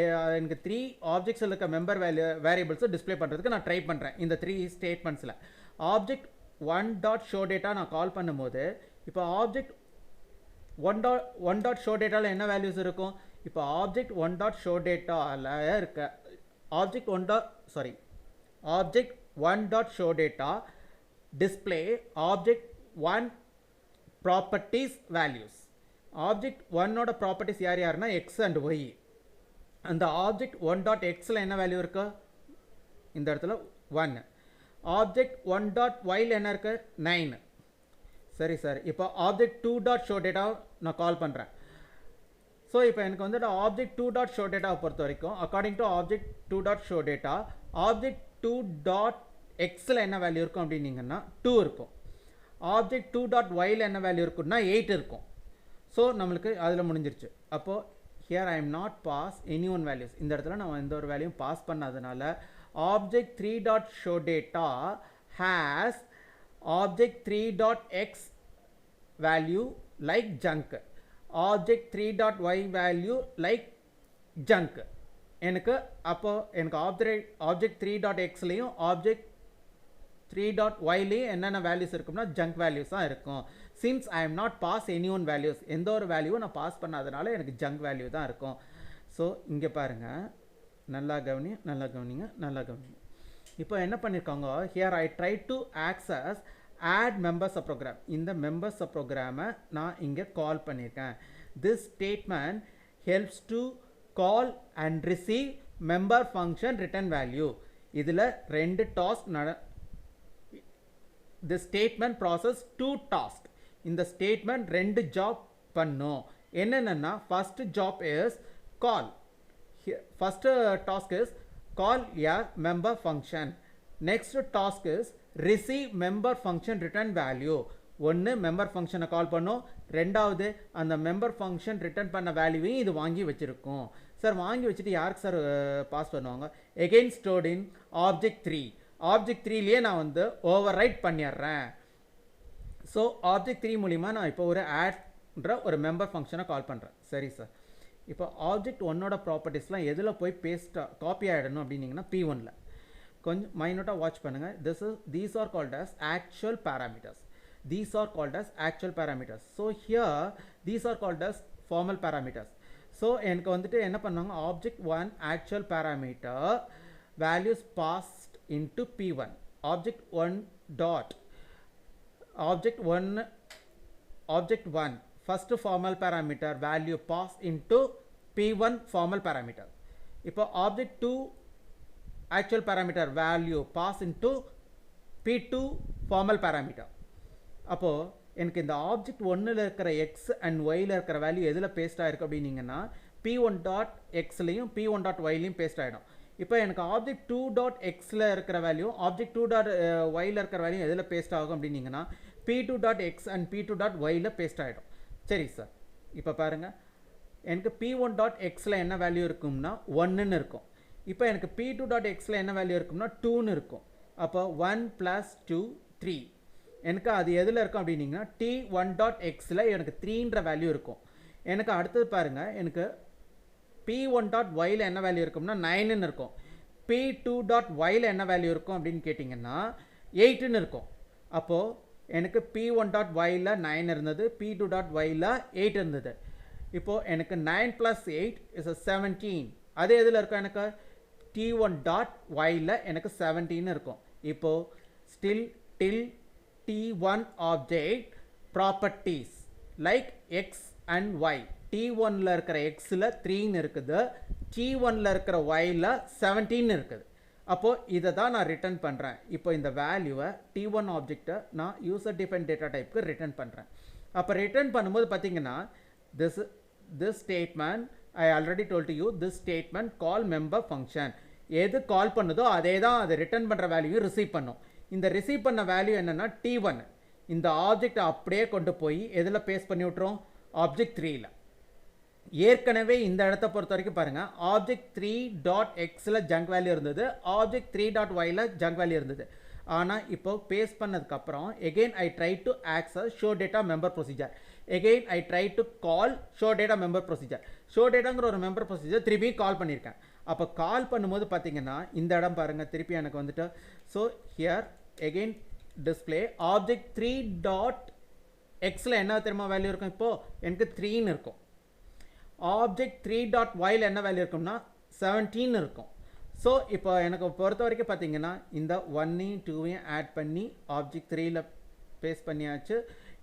எனக்கு 3 ஆப்ஜெக்ட்ஸில் இருக்க member வேரியபிள்ஸை display பண்ணுறதுக்கு நான் ட்ரை பண்ணுறேன் இந்த 3 ஸ்டேட்மெண்ட்ஸில். Object one dot show data நான் கால் பண்ணும்போது இப்போ ஆப்ஜெக்ட் ஒன் டாட் ஷோ டேட்டாவில் என்ன வேல்யூஸ் இருக்கும்? இப்போ ஆப்ஜெக்ட் ஒன் டாட் ஷோ டேட்டாவில் இருக்க object one dot show data display object one properties values. Object ஒன்னோட ப்ராப்பர்ட்டிஸ் யார் யாருன்னா எக்ஸ் அண்ட் ஒய். அந்த ஆப்ஜெக்ட் ஒன் டாட் எக்ஸில் என்ன வேல்யூ இருக்கு? இந்த இடத்துல 1. ஆப்ஜெக்ட் ஒன் டாட் ஒயில் என்ன இருக்கு? 9. சரி சார், இப்போ object two dot show data நான் கால் பண்ணுறேன். ஸோ இப்போ எனக்கு வந்துட்டு ஆப்ஜெக்ட் டூ டாட் ஷோ டேட்டாவை பொறுத்த வரைக்கும் according to object two dot show data object two dot எக்ஸில் என்ன வேல்யூ இருக்கும் அப்படின்னீங்கன்னா 2 இருக்கும். ஆப்ஜெக்ட் டூ டாட் ஒயில் என்ன வேல்யூ இருக்குன்னா 8 இருக்கும். ஸோ நம்மளுக்கு அதில் முடிஞ்சிருச்சு. அப்போது here I am not pass any one values. இந்த இடத்துல நம்ம எந்த ஒரு வேல்யூவும் பாஸ் பண்ணாதனால object three dot show data has object 3.x value like junk, object 3.y value like junk. எனக்கு அப்போ எனக்கு ஆப்ஜெக்ட் 3.xலையும் ஆப்ஜெக்ட் 3.yலையும் என்னென்ன வேல்யூஸ் இருக்கும்னா ஜங்க் வேல்யூஸ் தான் இருக்கும். Since I am not pass any one values, எந்த ஒரு வேல்யூவும் நான் பாஸ் பண்ணாதனால எனக்கு ஜங்க் வேல்யூ தான் இருக்கும். ஸோ இங்கே பாருங்கள், நல்லா கவனிங்க. இப்போ என்ன பண்ணியிருக்காங்க, here I try to access add member sub program. இந்த மெம்பர் சப் ப்ரோக்ராமை நான் இங்கே கால் பண்ணியிருக்கேன். This statement helps to call and receive member function return value. இதில் 2 task the statement process 2 task. இந்த ஸ்டேட்மெண்ட் 2 ஜாப் பண்ணும். என்னென்னா first job is call. First task is call a member function. Next task is receive member function return value. ஒன்று member ஃபங்க்ஷனை கால் பண்ணோம், ரெண்டாவது அந்த member function return பண்ண வேல்யூவையும் இது வாங்கி வச்சுருக்கோம். சார் வாங்கி வச்சுட்டு யாருக்கு சார் பாஸ் பண்ணுவாங்க? Again stored in object 3. Object 3லேயே நான் வந்து ஓவர் ரைட் பண்ணிடுறேன். ஸோ ஆப்ஜெக்ட் 3 மூலிமா நான் இப்போ ஒரு ஆட்ன்ற ஒரு மெம்பர் ஃபங்க்ஷனை கால் பண்ணுறேன். சரி சார், இப்போ ஆப்ஜெக்ட் ஒன்னோட ப்ராப்பர்ட்டிஸ்லாம் எதில் போய் காப்பி ஆகிடணும் அப்படின்னீங்கன்னா P1ல். கொஞ்சம் மைனூட்டாக வாட்ச் பண்ணுங்கள். These are called as actual parameters. So here these are called as formal parameters. So எனக்கு வந்துட்டு என்ன பண்ணாங்க, object one actual parameter values passed into P1. Object one first formal parameter value pass into P1 formal parameter. இப்போ object 2 actual parameter value pass into P2 formal parameter. அப்போ எனக்கு இந்த object 1ல இருக்கிற x and yல இருக்கிற value எதில் paste ஆயிருக்கு அப்படின்னீங்கன்னா P1.xலையும் P1.yலையும் paste ஆகிடும். இப்போ எனக்கு ஆப்ஜெக்ட் 2.xல இருக்கிற வேல்யூ ஆப்ஜெக்ட் 2.yல இருக்கிற வேல்யூ எதில் பேஸ்ட் ஆகும் அப்படின்னீங்கன்னா P2.x and P2.yல பேஸ்ட் ஆகிடும். சரி சார், இப்போ பாருங்கள், எனக்கு P1.xல என்ன வேல்யூ இருக்கும்னா 1ன்னு இருக்கும். இப்போ எனக்கு P2.xல என்ன வேல்யூ இருக்கும்னா 2ன்னு இருக்கும். அப்போ 1 + 2 3. எனக்கு அது எதில் இருக்கும் அப்படின்னீங்கன்னா T1.xல எனக்கு 3ன்ற வேல்யூ இருக்கும். எனக்கு அடுத்தது பாருங்கள், எனக்கு P1.yல என்ன வேல்யூ இருக்கும்னா 9ன்னு இருக்கும். P2.yல என்ன வேல்யூ இருக்கும் அப்படின்னு கேட்டிங்கன்னா 8ன்னு இருக்கும். அப்போது எனக்கு P1.yல 9 இருந்தது, P2.yல 8 இருந்தது. இப்போது எனக்கு 9 + 8 is 17. அது எதில் இருக்கும்? எனக்கு T1.yல எனக்கு 17 இருக்கும். இப்போது still till T1 object properties like x and y. T1ல இருக்கிற xல 3ன்னு இருக்குது, T1ல இருக்கிற yல 17 இருக்குது. அப்போது இதை தான் நான் ரிட்டர்ன் பண்ணுறேன். இப்போ இந்த வேல்யூவை T1 ஆப்ஜெக்டை நான் யூசர் டிஃபைன் டேட்டா டைப்புக்கு ரிட்டர்ன் பண்ணுறேன். அப்போ ரிட்டர்ன் பண்ணும்போது பார்த்தீங்கன்னா this statement I already told you, this statement call member function. எது கால் பண்ணுதோ அதே தான் அது ரிட்டர்ன் பண்ணுற வேல்யூ ரிசீவ் பண்ணும். இந்த ரிசீவ் பண்ண வேல்யூ என்னென்னா T1. இந்த ஆப்ஜெக்டை அப்படியே கொண்டு போய் எதில் பேஸ்ட் பண்ணி விட்றோம்? ஆப்ஜெக்ட் 3ல. ஏற்கனவே இந்த இடத்தை பொறுத்த வரைக்கும் பாருங்கள், ஆப்ஜெக்ட் 3.xல ஜங்க் வேல்யூ இருந்தது, ஆப்ஜெக்ட் 3.yல ஜங்க் வேல்யூ இருந்தது. ஆனால் இப்போ பேஸ்ட் பண்ணதுக்கப்புறம் again I try to access show data member procedure. Again I try to call show data member procedure. Show டேட்டாங்கிற ஒரு மெம்பர் ப்ரொசீஜர் திருப்பி கால் பண்ணியிருக்கேன். அப்போ கால் பண்ணும்போது பார்த்தீங்கன்னா இந்த இடம் பாருங்கள், திருப்பி எனக்கு வந்துட்டு so here again display object 3 dot எக்ஸில் என்ன தெரியுமா வேல்யூ இருக்கும், இப்போது எனக்கு 3ன்னு இருக்கும். ஆப்ஜெக்ட் 3 டாட் ஒயில் என்ன வேல்யூ இருக்கும்னா 17 இருக்கும். ஸோ இப்போ எனக்கு பொறுத்த வரைக்கும் பார்த்தீங்கன்னா இந்த 1ஐயும் 2ஐயும் ஆட் பண்ணி ஆப்ஜெக்ட் 3ல் பேஸ்ட் பண்ணியாச்சு.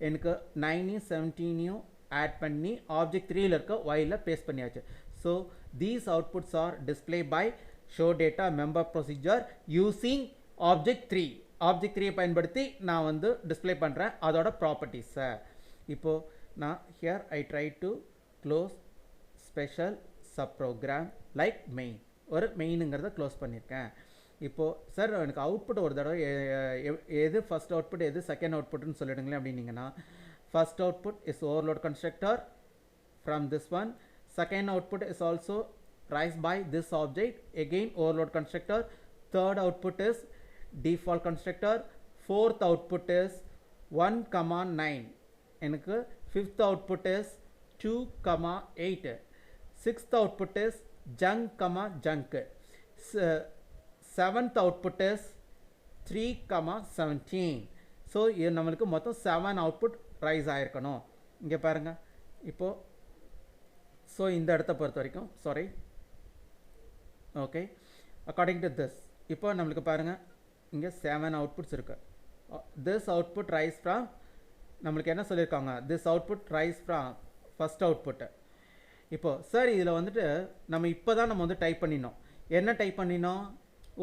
எனக்கு 9ஐயும் 17ஐயும் ஆட் பண்ணி ஆப்ஜெக்ட் 3ல் இருக்க ஒயில் பேஸ்ட் பண்ணியாச்சு. So these outputs are display by show data member procedure using object 3. Object 3 பயன்படுத்தி நான் வந்து டிஸ்பிளே பண்ணுறேன் அதோட ப்ராப்பர்ட்டிஸை. இப்போது நான் here I try to close special sub program like main, ஒரு மெயினுங்கிறத க்ளோஸ் பண்ணியிருக்கேன். இப்போது சார் எனக்கு அவுட்புட் ஒரு தடவை எது ஃபஸ்ட் அவுட்புட் எது செகண்ட் அவுட்புட்னு சொல்லிடுங்களேன் அப்படின்னீங்கன்னா, first output is overload constructor from this one. Second output is also rise by this object, again overload constructor. Third output is default constructor. Fourth output is 1,9. எனக்கு fifth output is 2,8. Sixth output is junk, junk. Seventh output is 3,17. So இது நம்மளுக்கு மொத்தம் 7 output rice ஆகிருக்கணும். இங்கே பாருங்கள் இப்போது so இந்த இடத்த பொறுத்த வரைக்கும் sorry okay according to this இப்போ நம்மளுக்கு பாருங்கள் இங்கே 7 அவுட்புட்ஸ் இருக்குது. திஸ் அவுட்புட் ரைஸ் ஃப்ரம் நம்மளுக்கு என்ன சொல்லியிருக்காங்க, this output rice from first output. இப்போது சார் இதில் வந்துட்டு நம்ம இப்போ தான் நம்ம வந்து டைப் பண்ணினோம். என்ன டைப் பண்ணினோம்,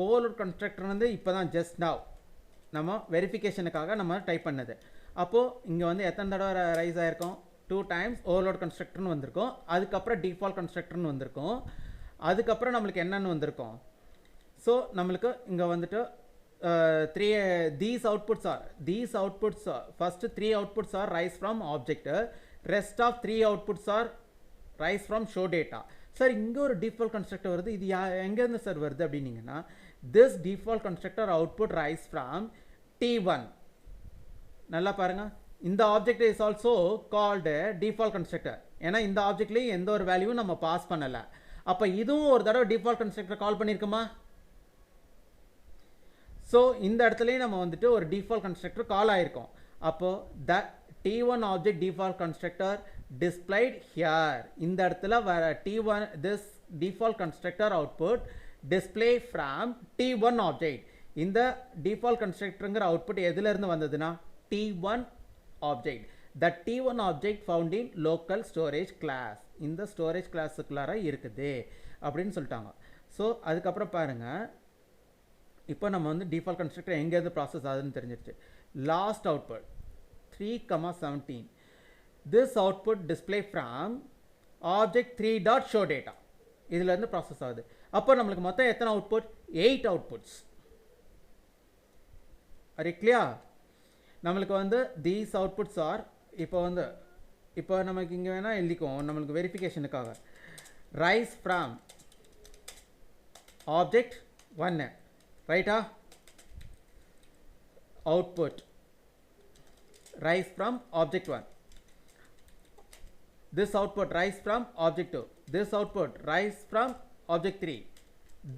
ஓவர்லோட் கன்ஸ்ட்ரக்டர் வந்து இப்போ தான் ஜஸ்ட் நவ் நம்ம வெரிஃபிகேஷனுக்காக நம்ம டைப் பண்ணது. அப்போது இங்கே வந்து எத்தனை தடவை ரைஸ் ஆகிருக்கோம், 2 டைம்ஸ் ஓவர்லோட் கன்ஸ்ட்ரக்டர்னு வந்திருக்கும். அதுக்கப்புறம் டிஃபால்ட் கன்ஸ்ட்ரக்டர்னு வந்திருக்கும். அதுக்கப்புறம் நம்மளுக்கு என்னென்னு வந்திருக்கும். ஸோ நம்மளுக்கு இங்கே வந்துட்டு these outputs are first 3 outputs are rise from object, rest of 3 outputs are rise from show data. Sir இங்கே ஒரு டிஃபால்ட் கன்ஸ்ட்ரக்டர் வருது, இது எங்கேருந்து சார் வருது அப்படின்னீங்கன்னா, this default constructor output rise from T1. நல்லா பாருங்க, இந்த object is also called default constructor. ஏன்னா இந்த ஆப்ஜெக்ட்லேயும் எந்த ஒரு வேல்யூவும் நம்ம பாஸ் பண்ணலை. அப்போ இதுவும் ஒரு தடவை டிஃபால்ட் கன்ஸ்ட்ரக்டர் கால் பண்ணியிருக்குமா. ஸோ இந்த இடத்துலையும் நம்ம வந்துட்டு ஒரு டிஃபால்ட் கன்ஸ்ட்ரக்டர் கால் ஆகிருக்கோம். அப்போது the T1 object default constructor displayed here. இந்த இடத்துல வர T1 this default constructor output display from T1 object. இந்த டிஃபால்ட் கன்ஸ்ட்ரக்டருங்கிற அவுட்புட் எதுலேருந்து வந்ததுன்னா T1 object. The T1 object found in local storage class. இந்த ஸ்டோரேஜ் கிளாஸுக்குள்ளார இருக்குது அப்படின்னு சொல்லிட்டாங்க. ஸோ அதுக்கப்புறம் பாருங்கள், இப்போ நம்ம வந்து டிஃபால்ட் கன்ஸ்ட்ரக்டர் எங்கேருந்து ப்ராசஸ் ஆகுதுன்னு தெரிஞ்சிருச்சு. Last output 3,17. This output display from object 3 dot show data. இதுலேருந்து ப்ராசஸ் ஆகுது. அப்போ நம்மளுக்கு மொத்தம் எத்தனை அவுட்புட், 8 அவுட்புட்ஸ். Array clear. நம்மளுக்கு வந்து தீஸ் அவுட்புட்ஸ் ஆர் இப்போ நமக்கு இங்கே வேணால் எழுதிக்குவோம் நம்மளுக்கு வெரிஃபிகேஷனுக்காக. ரைஸ் ஃப்ரம் ஆப்ஜெக்ட் 1 ரைட்டா, output rise from object 1. This output rise from object 2. This output rise from object 3.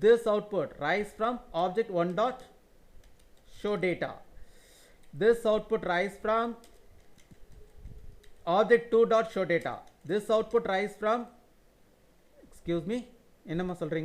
This output rise from object 1 dot show data. This output rise from object 2 dot show data. This output rise from, excuse me, என்னம்மா சொல்றீங்க.